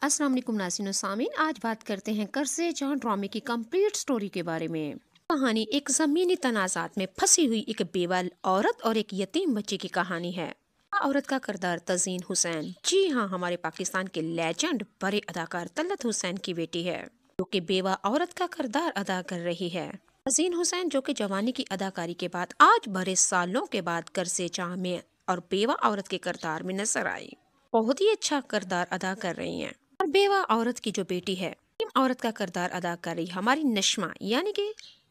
अस्सलाम वालेकुम नाज़रीन और सामीन। आज बात करते हैं करसे जहां ड्रामे की कंप्लीट स्टोरी के बारे में। कहानी एक जमीनी तनाजात में फंसी हुई एक बेवा औरत और एक यतीम बच्चे की कहानी है। औरत का किरदार तज़ीन हुसैन, जी हाँ, हमारे पाकिस्तान के लेजेंड बड़े अदाकार तलत हुसैन की बेटी है, जो कि बेवा औरत का किरदार अदा कर रही है। तज़ीन हुसैन जो कि जवानी की अदाकारी के बाद आज बड़े सालों के बाद करसे जहां में और बेवा औरत के किरदार में नजर आई, बहुत ही अच्छा किरदार अदा कर रही हैं। और बेवा औरत की जो बेटी है, औरत का किरदार अदा कर रही हमारी नश्मा यानी कि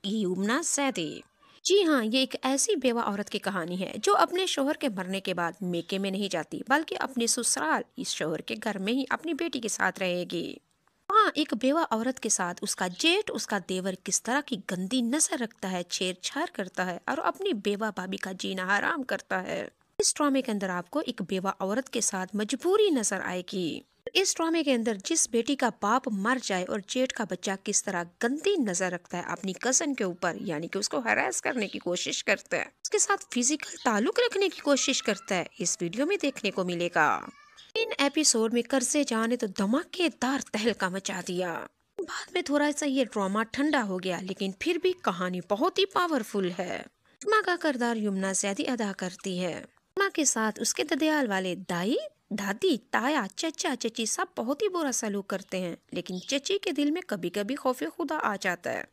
युमना सैदी। जी हाँ, ये एक ऐसी बेवा औरत की कहानी है जो अपने शोहर के मरने के बाद मेके में नहीं जाती, बल्कि अपने ससुराल इस शोहर के घर में ही अपनी बेटी के साथ रहेगी। हाँ, एक बेवा औरत के साथ उसका जेठ, उसका देवर किस तरह की गंदी नजर रखता है, छेड़छाड़ करता है और अपनी बेवा भाभी का जीना हराम करता है। इस ड्रामे के अंदर आपको एक बेवा औरत के साथ मजबूरी नजर आएगी। इस ड्रामे के अंदर जिस बेटी का बाप मर जाए और जेठ का बच्चा किस तरह गंदी नजर रखता है अपनी कजन के ऊपर, यानी कि उसको हरास करने की कोशिश करता है, उसके साथ फिजिकल ताल्लुक रखने की कोशिश करता है, इस वीडियो में देखने को मिलेगा। इन एपिसोड में करसे जाने तो धमाकेदार तहलका मचा दिया। बाद में थोड़ा सा ये ड्रामा ठंडा हो गया, लेकिन फिर भी कहानी बहुत ही पावरफुल है। माँ का किरदार युमना सैदी अदा करती है। माँ के साथ उसके ददियाल वाले दाई, दादी, ताया, चचा, चची सब बहुत ही बुरा सलूक करते हैं, लेकिन चची के दिल में कभी कभी खौफे खुदा आ जाता है।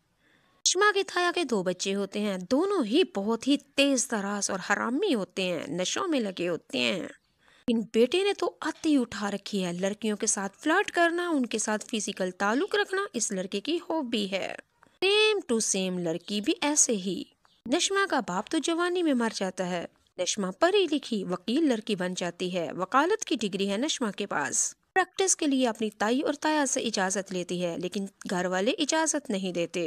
शमा के ताया के दो बच्चे होते हैं, दोनों ही बहुत ही तेज तरास और हरामी होते हैं, नशों में लगे होते हैं। इन बेटे ने तो अति उठा रखी है, लड़कियों के साथ फ्लर्ट करना, उनके साथ फिजिकल ताल्लुक रखना इस लड़के की हॉबी है। सेम टू सेम लड़की भी ऐसे ही। नश्मा का बाप तो जवानी में मर जाता है। नश्मा पढ़ी लिखी वकील लड़की बन जाती है, वकालत की डिग्री है नश्मा के पास। प्रैक्टिस के लिए अपनी ताई और ताया से इजाजत लेती है, लेकिन घर वाले इजाजत नहीं देते।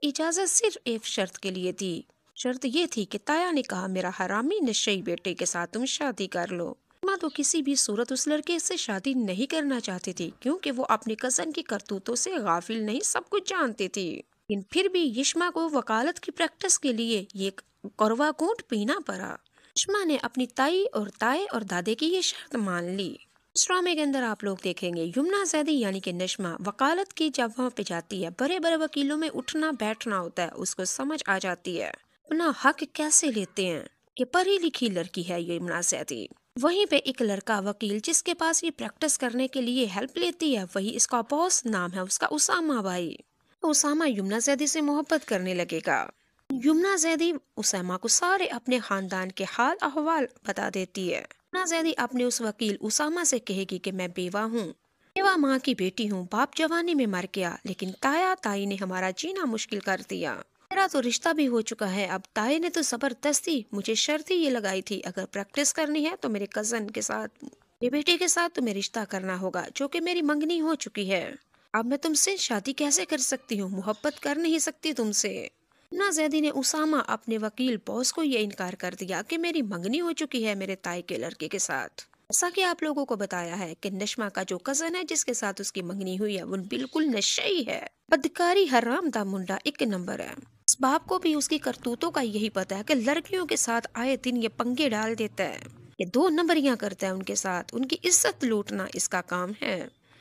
इजाजत सिर्फ एक शर्त के लिए थी। शर्त ये थी कि ताया ने कहा मेरा हरामी नशई बेटे के साथ तुम शादी कर लो। माँ तो किसी भी सूरत उस लड़के से शादी नहीं करना चाहती थी, क्योंकि वो अपने कजन की करतूतों से गाफिल नहीं, सब कुछ जानती थी। लेकिन फिर भी यिश्मा को वकालत की प्रैक्टिस के लिए ये कड़वा घूंट पीना पड़ा। यिश्मा ने अपनी ताई और ताए और दादे की ये शर्त मान ली। इस ड्रामे के अंदर आप लोग देखेंगे युमना सैदी यानी कि नश्मा वकालत की जब वहाँ पे जाती है, बड़े बड़े वकीलों में उठना बैठना होता है, उसको समझ आ जाती है अपना हक कैसे लेते हैं। ये पढ़ी लिखी लड़की है युमना सैदी। वहीं पे एक लड़का वकील जिसके पास ये प्रैक्टिस करने के लिए हेल्प लेती है, वही इसका बॉस, नाम है उसका उसामा भाई। उसामा युमना जैदी से मोहब्बत करने लगेगा। युमना जैदी उसामा को सारे अपने खानदान के हाल अहवाल बता देती है। युमना जैदी अपने उस वकील उसामा से कहेगी कि मैं बेवा हूँ, बेवा माँ की बेटी हूँ, बाप जवानी में मर गया, लेकिन ताया ताई ने हमारा जीना मुश्किल कर दिया। मेरा तो रिश्ता भी हो चुका है, अब ताई ने तो जबरदस्ती मुझे शर्त ही ये लगाई थी, अगर प्रैक्टिस करनी है तो मेरे कजन के साथ, मेरे बेटे के साथ तुम्हें रिश्ता करना होगा, जो कि मेरी मंगनी हो चुकी है। अब मैं तुमसे शादी कैसे कर सकती हूँ, मोहब्बत कर नहीं सकती तुमसे। ना जैदी ने उसामा अपने वकील बॉस को ये इनकार कर दिया कि मेरी मंगनी हो चुकी है मेरे ताई के लड़के के साथ। जैसा कि आप लोगों को बताया है कि नश्मा का जो कजन है जिसके साथ उसकी मंगनी हुई है, वो बिल्कुल नशई है, बदकारी हरामदा मुंडा एक नंबर है। इस बाप को भी उसकी करतूतों का यही पता है कि लड़कियों के साथ आए दिन ये पंगे डाल देता है, ये दो नंबरियां करता है उनके साथ, उनकी इज्जत लूटना इसका काम है।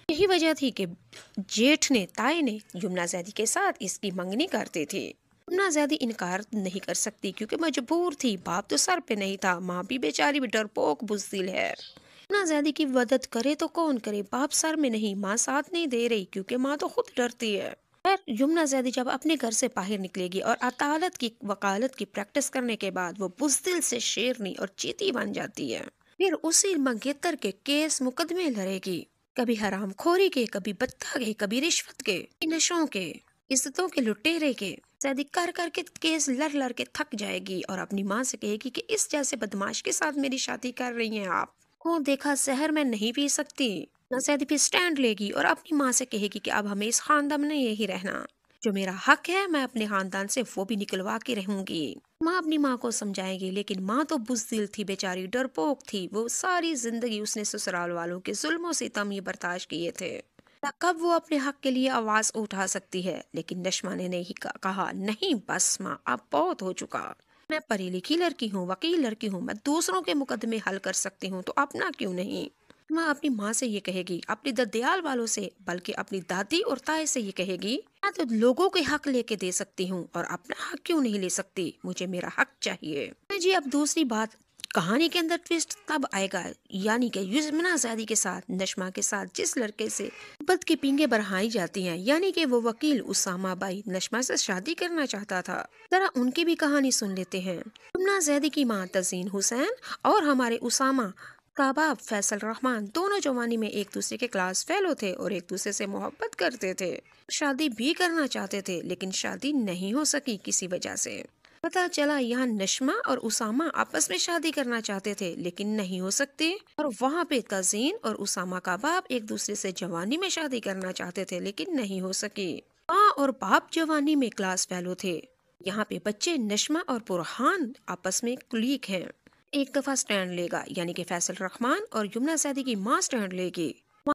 यही वजह थी कि जेठ ने, ताई ने युमना जैदी के साथ इसकी मंगनी करती थी। युमना जैदी इनकार नहीं कर सकती क्योंकि मजबूर थी, बाप तो सर पे नहीं था, माँ भी बेचारी भी डरपोक बुज़दिल है। युमना जैदी की मदद करे तो कौन करे, बाप सर में नहीं, माँ साथ नहीं दे रही क्योंकि माँ तो खुद डरती है। खैर, युमना जैदी जब अपने घर से बाहर निकलेगी और अदालत की वकालत की प्रैक्टिस करने के बाद वो बुज़दिल से शेरनी और चीती बन जाती है। फिर उसी मंगेतर के केस मुकदमे लड़ेगी, कभी हरामखोरी के, कभी बत्ता के, कभी रिश्वत के, नशों के, इज्जतों के लुटेरे के। शादी कर करके केस लड़ लड़ के थक जाएगी और अपनी माँ से कहेगी कि इस जैसे बदमाश के साथ मेरी शादी कर रही हैं आप, को देखा शहर में नहीं पी सकती। नसैदी भी स्टैंड लेगी और अपनी माँ से कहेगी कि अब हमें इस खानदान में यही रहना, जो मेरा हक है मैं अपने खानदान से वो भी निकलवा के रहूंगी। माँ अपनी माँ को समझाएगी, लेकिन माँ तो बुज़दिल थी बेचारी, डरपोक थी, वो सारी जिंदगी उसने ससुराल वालों के जुल्मों सितम ये बर्दाश्त किए थे। कब वो अपने हक के लिए आवाज उठा सकती है, लेकिन नश्मा ने नहीं कहा नहीं बस माँ, अब बहुत हो चुका, मैं पढ़ी लिखी लड़की हूँ, वकील लड़की हूँ, मैं दूसरों के मुकदमे हल कर सकती हूँ, तो अपना क्यों नहीं। माँ अपनी माँ से ये कहेगी, अपनी ददियाल वालों से, बल्कि अपनी दादी और ताए से ये कहेगी, मैं तो लोगों के हक लेके दे सकती हूँ और अपना हक क्यों नहीं ले सकती, मुझे मेरा हक चाहिए। जी अब दूसरी बात, कहानी के अंदर ट्विस्ट तब आएगा, यानी कि युस्मिना ज़ैदी के साथ नशमा के साथ जिस लड़के से मोहब्बत की पींगे बरहाई जाती हैं, यानी कि वो वकील उसामा भाई नशमा से शादी करना चाहता था। जरा उनकी भी कहानी सुन लेते हैं। युस्मिना ज़ैदी की माँ तज़ीन हुसैन और हमारे उसामा का बाप फैसल रहमान दोनों जवानी में एक दूसरे के क्लास फेलो थे और एक दूसरे से मोहब्बत करते थे, शादी भी करना चाहते थे, लेकिन शादी नहीं हो सकी किसी वजह से। पता चला यहाँ नशमा और उसामा आपस में शादी करना चाहते थे लेकिन नहीं हो सकते, और वहाँ पे तज़ीन और उसामा का बाप एक दूसरे से जवानी में शादी करना चाहते थे लेकिन नहीं हो सकी। माँ और बाप जवानी में क्लास फेलो थे। यहाँ पे बच्चे नशमा और बुरहान आपस में कुलीग हैं। एक दफा स्टैंड लेगा, यानी कि फैसल रहमान और युमना सैदी की माँ स्टैंड लेगी।